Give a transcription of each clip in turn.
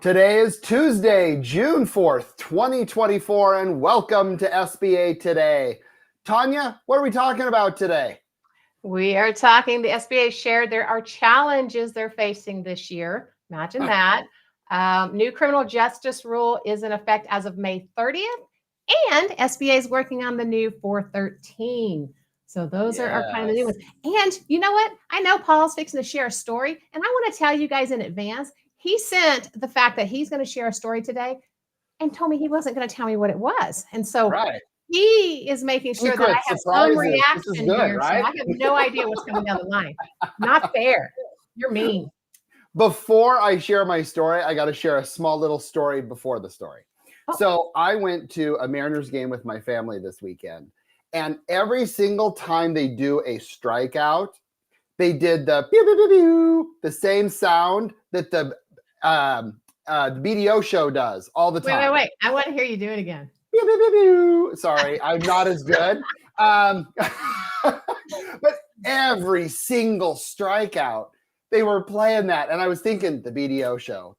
Today is Tuesday, June 4th, 2024, and welcome to SBA Today. Tanya, what are we talking about today? We are talking, the SBA shared there are challenges they're facing this year. Imagine that. New criminal justice rule is in effect as of May 30th, and SBA is working on the new 413. So those are kind of the new ones. And you know what? I know Paul's fixing to share a story, and I want to tell you guys in advance, he sent the fact that he's going to share a story today and told me he wasn't going to tell me what it was. And so he is making sure that I have some reaction here. Right? So I have no idea what's coming down the line. Not fair. You're mean. Before I share my story, I got to share a small little story before the story. Oh. So I went to a Mariners game with my family this weekend. And every single time they do a strikeout, they did the pew, pew, pew, pew, the same sound that the BDO show does all the time. Wait. I want to hear you do it again. Pew, pew, pew, pew. Sorry, I'm not as good. But every single strikeout, they were playing that. And I was thinking the BDO show,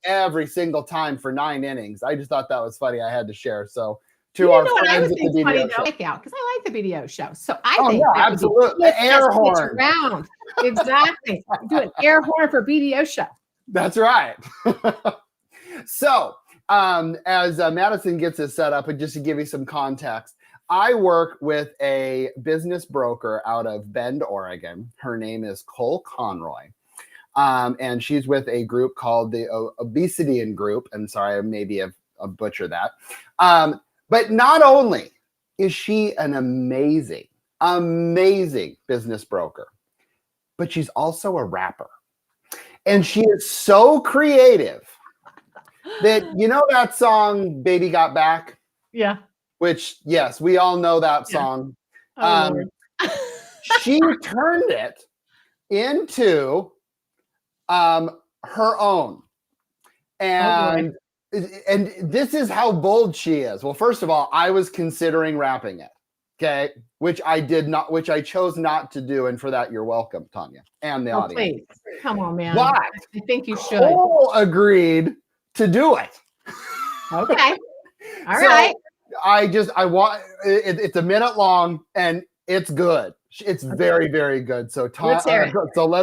every single time for 9 innings. I just thought that was funny. I had to share. So to our friends at the BDO show. Because I like the BDO show. So I think absolutely. The air horn. Around. Exactly. Do an air horn for BDO show. That's right. So as Madison gets this set up, and just to give you some context, I work with a business broker out of Bend, Oregon. Her name is Cole Conroy. And she's with a group called the Obesity Group. And sorry, maybe I've butchered that. But not only is she an amazing business broker, but she's also a rapper. And she is so creative that, you know that song, Baby Got Back? Yeah. Which, yes, we all know that song. Yeah. She turned it into her own. And this is how bold she is. Well, first of all, I was considering rapping it, okay, which I chose not to do. And for that, you're welcome, Tanya, and the audience. Please. Come on, man. But I think you should. Cole agreed to do it. Okay. All right. I want it's a minute long and it's good. It's very, very good. So let's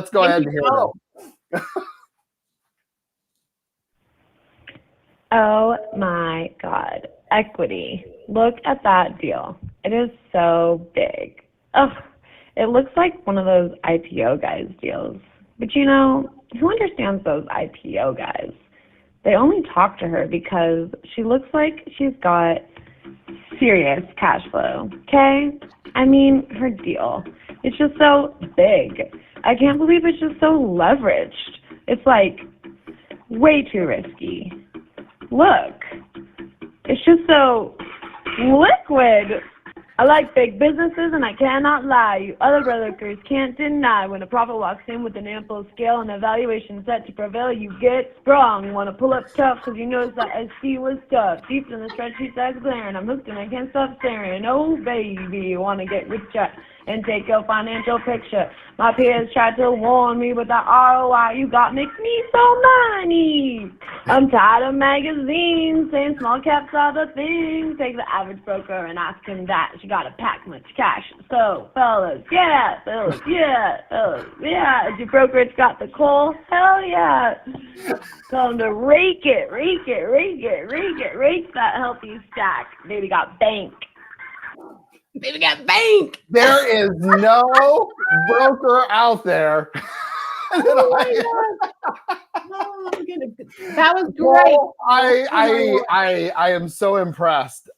go ahead and hear it. Oh my God. Equity. Look at that deal. It is so big. Ugh. It looks like one of those IPO guys deals. But you know, who understands those IPO guys? They only talk to her because she looks like she's got serious cash flow, okay? I mean, her deal. It's just so big. I can't believe it's just so leveraged. It's like way too risky. Look, it's just so liquid. I like big businesses, and I cannot lie. You other brokers can't deny when a profit walks in with an ample scale and evaluation set to prevail, you get sprung. Want to pull up tough because you notice that SC was tough. Deep in the spreadsheet that's glaring. I'm hooked and I can't stop staring. Oh, baby, you want to get rich and take your financial picture. My peers tried to warn me with the ROI you got makes me so money. I'm tired of magazines saying small caps are the thing. Take the average broker and ask him that. She got to pack much cash. So, fellas, yeah. Is your brokerage got the coal? Hell yeah. Tell them to rake that healthy stack. Baby got bank. Baby got bank. There is no broker out there. That was great. I am so impressed.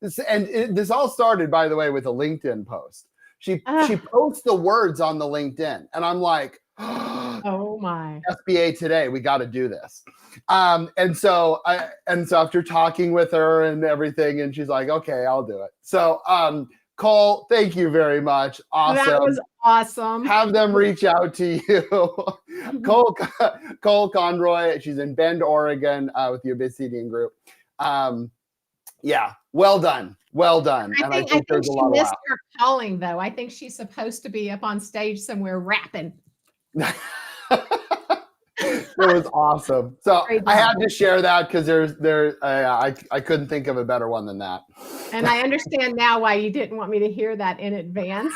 This all started, by the way, with a LinkedIn post. She posts the words on the LinkedIn, and I'm like, oh my, SBA Today, we got to do this. And so after talking with her and everything, and she's like, okay, I'll do it. So Cole, thank you very much. Awesome. That was awesome. Have them reach out to you. Cole Conroy, she's in Bend, Oregon, with the Obesity Group. Yeah, well done. I think she missed her calling, though. I think she's supposed to be up on stage somewhere rapping. was awesome. So Great I had job. to share that because I couldn't think of a better one than that. And I understand now why you didn't want me to hear that in advance.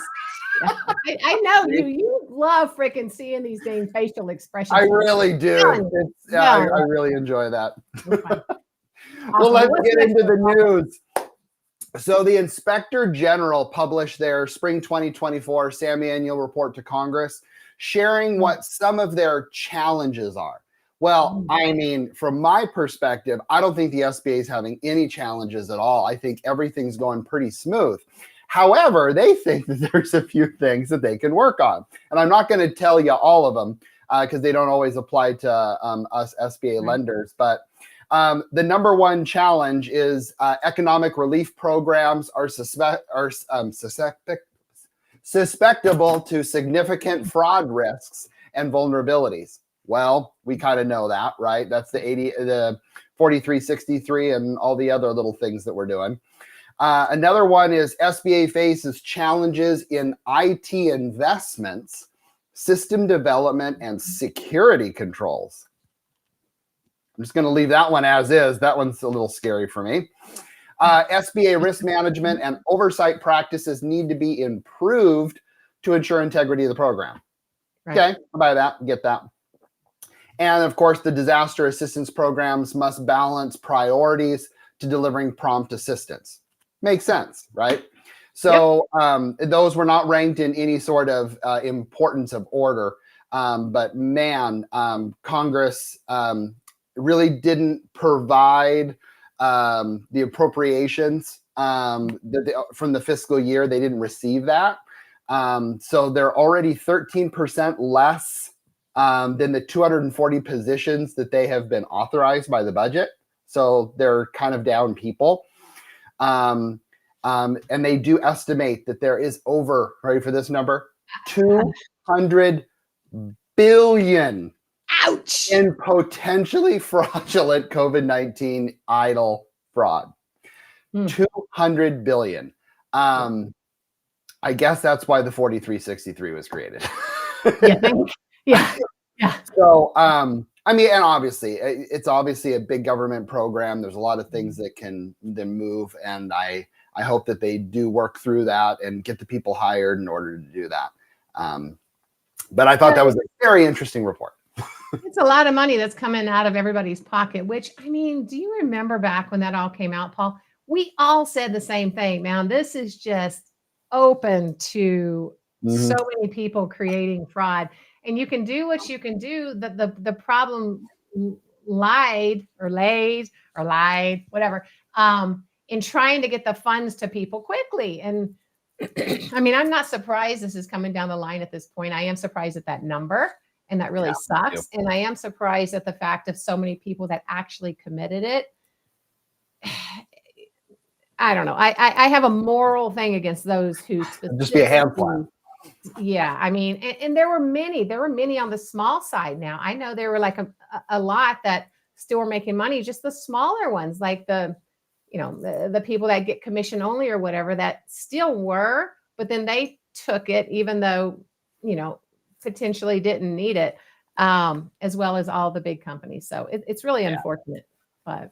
Yeah. I know you. You love freaking seeing these dang facial expressions. I really do. I really enjoy that. Awesome. Well, let's What's get next into the one, news. So the Inspector General published their spring 2024 semi-annual report to Congress, sharing what some of their challenges are. Well, I mean, from my perspective, I don't think the SBA is having any challenges at all. I think everything's going pretty smooth. However, they think that there's a few things that they can work on. And I'm not going to tell you all of them because they don't always apply to us SBA lenders. But the number one challenge is economic relief programs are susceptible to significant fraud risks and vulnerabilities. Well, we kind of know that, right? That's the 4363 and all the other little things that we're doing. Another one is SBA faces challenges in IT investments, system development, and security controls. I'm just going to leave that one as is. That one's a little scary for me. SBA risk management and oversight practices need to be improved to ensure integrity of the program. Right. Okay, I'll buy that, get that. And of course, the disaster assistance programs must balance priorities to delivering prompt assistance. Makes sense, right? So those were not ranked in any sort of importance of order. But man, Congress really didn't provide the appropriations from the fiscal year. They didn't receive that. So they're already 13% less than the 240 positions that they have been authorized by the budget. So they're kind of down people. And they do estimate that there is over, ready for this number, 200 billion ouch in potentially fraudulent COVID-19 idle fraud. 200 billion. I guess that's why the 4363 was created. Yeah. So, I mean, and obviously, it's obviously a big government program. There's a lot of things that can then move, and I hope that they do work through that and get the people hired in order to do that. But I thought that was a very interesting report. It's a lot of money that's coming out of everybody's pocket, which, I mean, do you remember back when that all came out, Paul? We all said the same thing. Now, this is just open to so many people creating fraud. And you can do what you can do. The problem lied, whatever, in trying to get the funds to people quickly. And I mean, I'm not surprised this is coming down the line at this point. I am surprised at that number, and that really sucks. And I am surprised at the fact of so many people that actually committed it. I don't know. I have a moral thing against those who just be a handful. Yeah, I mean, and there were many on the small side. Now I know there were like a lot that still were making money, just the smaller ones, like the people that get commission only or whatever, that still were, but then they took it, even though, potentially didn't need it, as well as all the big companies. So it's really unfortunate, but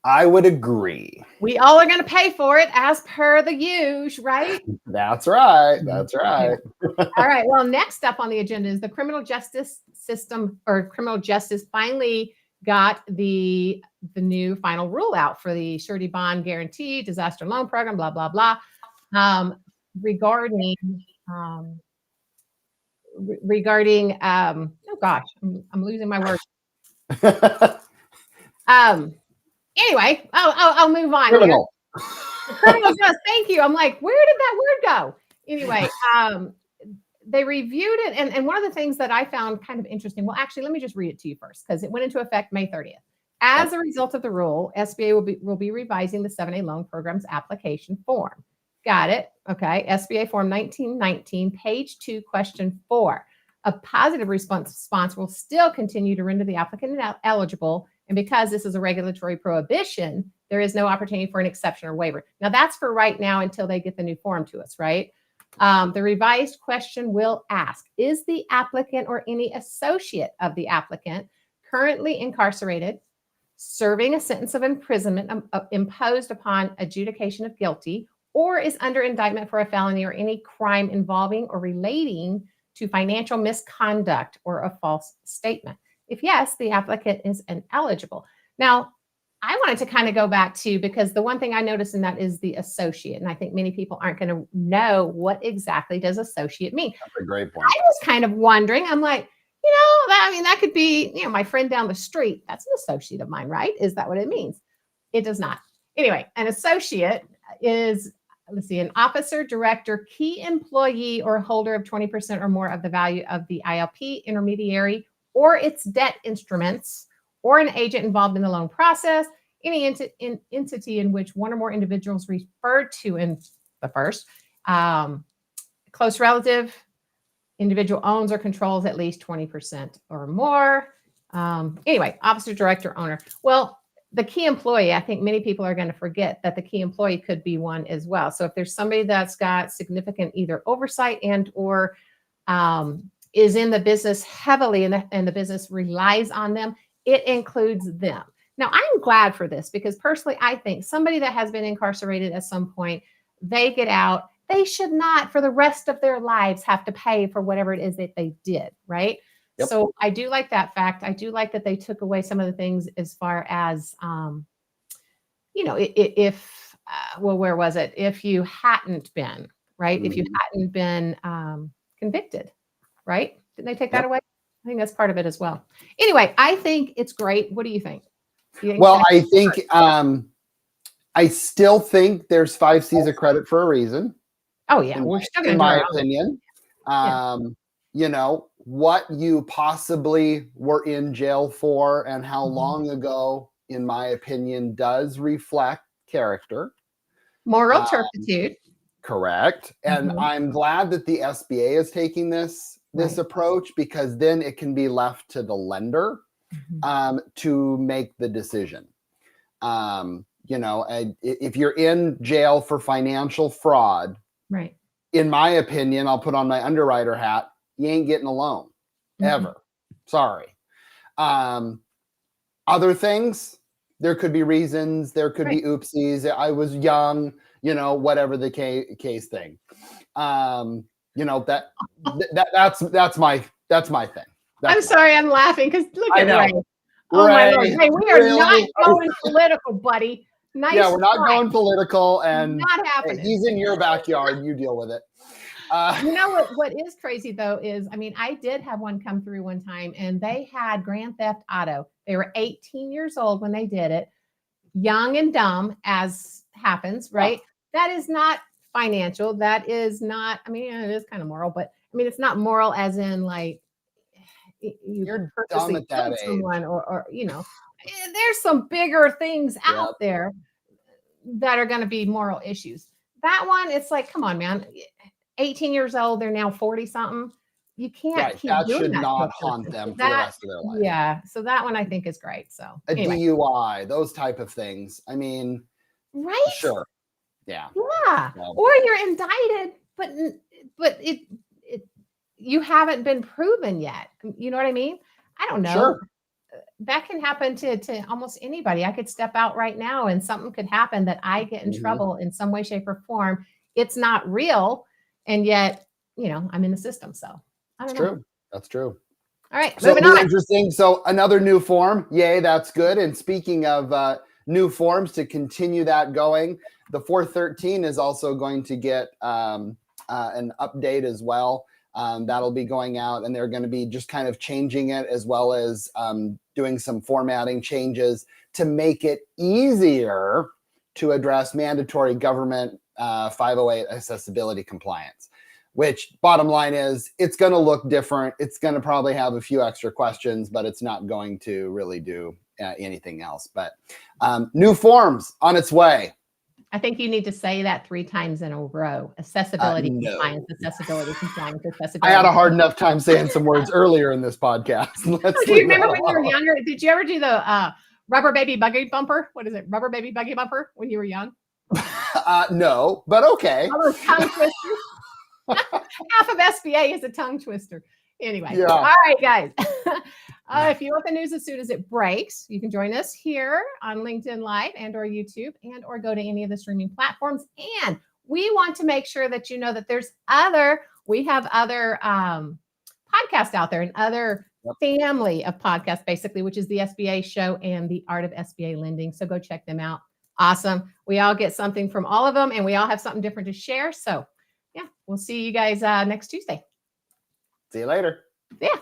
I would agree. We all are going to pay for it as per the usual, right? That's right. That's right. All right. Well, next up on the agenda is the criminal justice system, or criminal justice finally got the new final rule out for the surety bond guarantee, disaster loan program, blah, blah, blah, regarding, oh gosh, I'm losing my words. Anyway, I'll move on. Criminal. Criminal justice. Thank you. I'm like, where did that word go? Anyway, they reviewed it. And one of the things that I found kind of interesting, well, actually, let me just read it to you first, because it went into effect May 30th. As a result of the rule, SBA will be revising the 7A loan program's application form. Got it. Okay. SBA form 1919, page 2, question 4. A positive response will still continue to render the applicant eligible. And because this is a regulatory prohibition, there is no opportunity for an exception or waiver. Now, that's for right now until they get the new form to us, right? The revised question will ask, is the applicant or any associate of the applicant currently incarcerated, serving a sentence of imprisonment imposed upon adjudication of guilty, or is under indictment for a felony or any crime involving or relating to financial misconduct or a false statement. If yes, the applicant is ineligible. Now, I wanted to kind of go back to, because the one thing I noticed in that is the associate. And I think many people aren't going to know what exactly does associate mean. That's a great point. I was kind of wondering, I'm like, that could be, my friend down the street. That's an associate of mine, right? Is that what it means? It does not. Anyway, an associate is, an officer, director, key employee, or holder of 20% or more of the value of the ILP, intermediary, or its debt instruments, or an agent involved in the loan process, any entity in which one or more individuals referred to in the first, close relative, individual owns or controls at least 20% or more. Anyway, officer, director, owner. Well, the key employee, I think many people are going to forget that the key employee could be one as well. So if there's somebody that's got significant either oversight and or is in the business heavily and the business relies on them, it includes them. Now, I'm glad for this because personally, I think somebody that has been incarcerated at some point, they get out, they should not for the rest of their lives have to pay for whatever it is that they did, right? Yep. So I do like that fact. I do like that they took away some of the things as far as, if, where was it? If you hadn't been, right? Mm-hmm. If you hadn't been convicted, right? Didn't they take that away? I think that's part of it as well. Anyway, I think it's great. What do you think? I think I still think there's 5 C's of credit for a reason. Oh yeah, we're still in my opinion. What you possibly were in jail for and how long ago, in my opinion, does reflect character. Moral turpitude. Correct. And I'm glad that the SBA is taking this approach, because then it can be left to the lender to make the decision. If you're in jail for financial fraud, right? In my opinion, I'll put on my underwriter hat, you ain't getting a loan ever. Sorry. Other things, there could be reasons, there could be oopsies. I was young, whatever the case thing. That's my thing. I'm sorry, I'm laughing because look at Ray. Oh my Lord. Hey, we are not going political, buddy. Nice. Yeah, we're not going political, and not happening. Hey, he's in your backyard. You deal with it. What is crazy though is, I did have one come through one time, and they had grand theft auto. They were 18 years old when they did it, young and dumb, as happens, right? That is not financial. That is not. It is kind of moral, but it's not moral as in like you're dumb at that age. Someone or there's some bigger things out there that are going to be moral issues. That one, it's like, come on, man. 18 years old, they're now 40 something. You can't keep that doing should that not haunt them for the rest of their life. Yeah. So that one I think is great. So a DUI, those type of things. Right? Sure. Yeah. Yeah. Or you're indicted, but you haven't been proven yet. You know what I mean? I don't know. Sure. That can happen to almost anybody. I could step out right now and something could happen that I get in trouble in some way, shape, or form. It's not real. And yet, I'm in the system. So I don't know. True. That's true. All right. So moving on. Interesting. So another new form. Yay, that's good. And speaking of new forms, to continue that going, the 413 is also going to get an update as well. That'll be going out, and they're going to be just kind of changing it, as well as doing some formatting changes to make it easier to address mandatory government 508 accessibility compliance, which bottom line is it's going to look different. It's going to probably have a few extra questions, but it's not going to really do anything else. But new forms on its way. I think you need to say that 3 times in a row. Accessibility, compliance, accessibility, compliance, accessibility. I had a hard enough time saying some words earlier in this podcast. Do you remember when you were younger? Did you ever do the rubber baby buggy bumper? What is it? Rubber baby buggy bumper when you were young? No, but okay. All those tongue twisters. Half of SBA is a tongue twister. Anyway, all right, guys. If you want the news as soon as it breaks, you can join us here on LinkedIn Live and or YouTube and or go to any of the streaming platforms. And we want to make sure that you know that we have other podcasts out there and other family of podcasts, basically, which is the SBA show and the Art of SBA Lending. So go check them out. Awesome. We all get something from all of them and we all have something different to share. So yeah, we'll see you guys next Tuesday. See you later. Yeah.